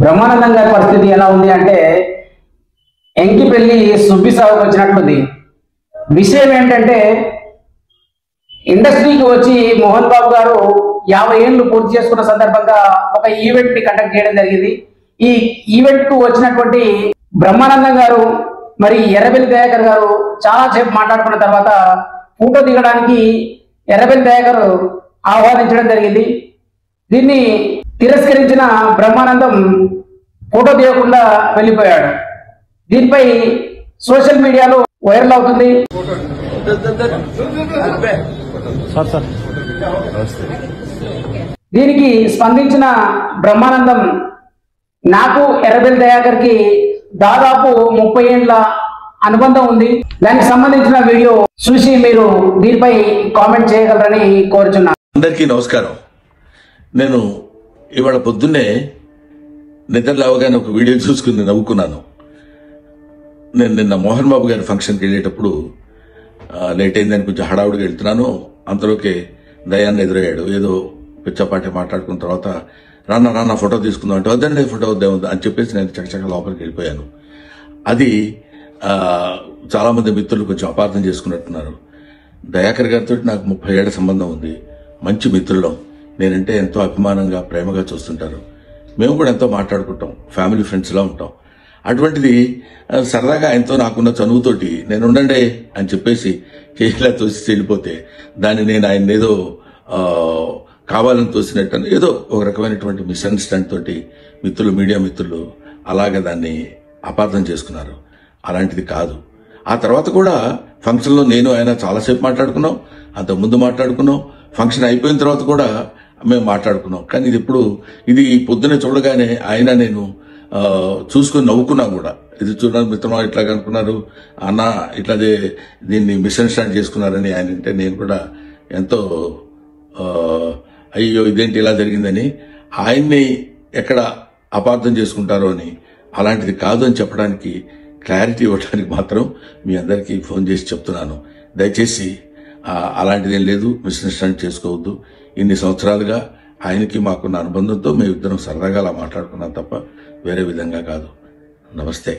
బ్రహ్మానందం గారి పరిస్థితి ఎలా ఉంది అంటే ఎంకిపెళ్లి సుబ్బి సాగుకు వచ్చినట్లుంది. విషయం ఏంటంటే ఇండస్ట్రీకి వచ్చి మోహన్ బాబు గారు 50 ఏళ్లు పూర్తి చేసుకున్న సందర్భంగా ఒక ఈవెంట్ ని కండక్ట్ చేయడం జరిగింది. ఈ ఈవెంట్ కు వచ్చినటువంటి బ్రహ్మానందం గారు మరి ఎర్రబెల్లి దయాకర్ గారు చాలా సేపు మాట్లాడుకున్న తర్వాత ఫోటో దిగడానికి ఎర్రబెల్లి దయాకర్ ఆహ్వానించడం జరిగింది. దీన్ని తిరస్కరించిన బ్రహ్మానందం ఫోటో దిగకుండా వెళ్ళిపోయాడు. దీనిపై సోషల్ మీడియాలో వైరల్ అవుతుంది. దీనికి స్పందించిన బ్రహ్మానందం నాకు ఎర్రబెల్లి దయాకర్ కి దాదాపు 30 ఏళ్ల అనుబంధం ఉంది. దానికి సంబంధించిన వీడియో చూసి మీరు దీనిపై కామెంట్ చేయగలరని కోరుచున్నాను. అందరికీ నమస్కారం. నేను ఇవాళ పొద్దున్నే నిద్ర లేవగానే ఒక వీడియో చూసుకుని నవ్వుకున్నాను. నేను నిన్న మోహన్ బాబు గారి ఫంక్షన్కి వెళ్ళేటప్పుడు లేట్ అయిందని కొంచెం హడావుడిగా వెళ్తున్నాను. అంతలోకే దయాన్ని ఎదురయ్యాడు. ఏదో పిచ్చపాటి మాట్లాడుకున్న తర్వాత రాన్న ఫోటో తీసుకుందాం అంటే వద్దండి ఫోటో వద్దాం అని చెప్పేసి నేను చక్కచక్క లోపలికి వెళ్ళిపోయాను. అది చాలా మంది మిత్రులు కొంచెం అపార్థం చేసుకున్నట్టున్నారు. దయాకర్ గారితో నాకు 30 ఏళ్ల సంబంధం ఉంది. మంచి మిత్రులం. నేనంటే ఎంతో అభిమానంగా ప్రేమగా చూస్తుంటారు. మేము కూడా ఎంతో మాట్లాడుకుంటాం. ఫ్యామిలీ ఫ్రెండ్స్లా ఉంటాం. అటువంటిది సరదాగా ఆయనతో నాకున్న చనువుతోటి నేను ఉండండి అని చెప్పేసి ఇలా తోసి వెళ్ళిపోతే దాన్ని నేను ఆయన ఏదో కావాలని తోసినట్టు ఏదో ఒక రకమైనటువంటి మిస్అండర్స్టాండ్ తోటి మిత్రులు, మీడియా మిత్రులు అలాగే దాన్ని అపార్థం చేసుకున్నారు. అలాంటిది కాదు. ఆ తర్వాత కూడా ఫంక్షన్లో నేను ఆయన చాలాసేపు మాట్లాడుకున్నాం. అంతకుముందు మాట్లాడుకున్నాం. ఫంక్షన్ అయిపోయిన తర్వాత కూడా మేము మాట్లాడుకున్నాం. కానీ ఇది పొద్దునే చూడగానే ఆయన నేను చూసుకుని నవ్వుకున్నాం కూడా. ఇది చూడడానికి మిత్రమా ఇట్లా అనుకున్నారు అన్న ఇట్లాదే దీన్ని మిస్అండర్స్టాండ్ చేసుకున్నారని ఆయన అంటే నేను కూడా ఎంతో అయ్యో ఇదేంటి ఇలా జరిగిందని ఆయన్ని ఎక్కడ అపార్థం చేసుకుంటారో అని అలాంటిది కాదు అని చెప్పడానికి క్లారిటీ ఇవ్వడానికి మాత్రం మీ అందరికీ ఫోన్ చేసి చెప్తున్నాను. దయచేసి అలాంటిదేం లేదు, మిస్అండర్స్టాండ్ చేసుకోవద్దు. ఇన్ని సంవత్సరాలుగా ఆయనకి మాకున్న అనుబంధంతో మేమిద్దరం సరదాగా అలా మాట్లాడుకున్నాం తప్ప వేరే విధంగా కాదు. నమస్తే.